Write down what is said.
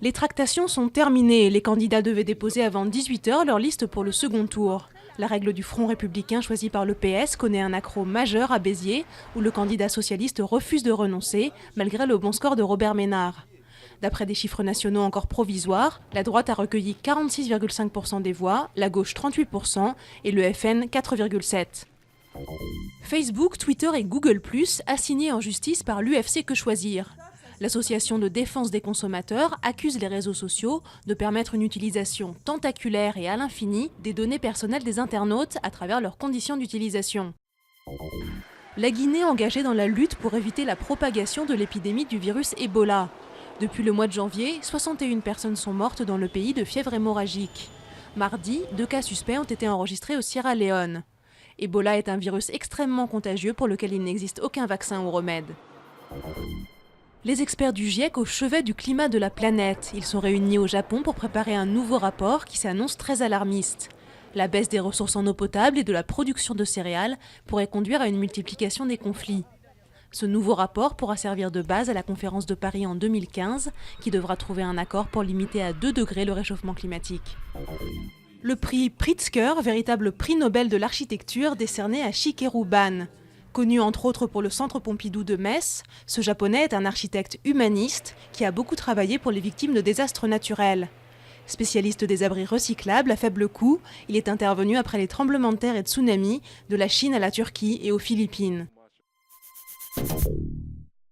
Les tractations sont terminées. Les candidats devaient déposer avant 18 h leur liste pour le second tour. La règle du Front républicain choisi par le PS connaît un accroc majeur à Béziers, où le candidat socialiste refuse de renoncer, malgré le bon score de Robert Ménard. D'après des chiffres nationaux encore provisoires, la droite a recueilli 46,5% des voix, la gauche 38% et le FN 4,7%. Facebook, Twitter et Google+, assignés en justice par l'UFC Que Choisir. L'association de défense des consommateurs accuse les réseaux sociaux de permettre une utilisation tentaculaire et à l'infini des données personnelles des internautes à travers leurs conditions d'utilisation. La Guinée engagée dans la lutte pour éviter la propagation de l'épidémie du virus Ebola. Depuis le mois de janvier, 61 personnes sont mortes dans le pays de fièvre hémorragique. Mardi, 2 cas suspects ont été enregistrés au Sierra Leone. Ebola est un virus extrêmement contagieux pour lequel il n'existe aucun vaccin ou remède. Les experts du GIEC au chevet du climat de la planète. Ils sont réunis au Japon pour préparer un nouveau rapport qui s'annonce très alarmiste. La baisse des ressources en eau potable et de la production de céréales pourrait conduire à une multiplication des conflits. Ce nouveau rapport pourra servir de base à la conférence de Paris en 2015, qui devra trouver un accord pour limiter à 2 degrés le réchauffement climatique. Le prix Pritzker, véritable prix Nobel de l'architecture, décerné à Shigeru Ban. Connu entre autres pour le Centre Pompidou de Metz, ce japonais est un architecte humaniste qui a beaucoup travaillé pour les victimes de désastres naturels. Spécialiste des abris recyclables à faible coût, il est intervenu après les tremblements de terre et tsunamis de la Chine à la Turquie et aux Philippines.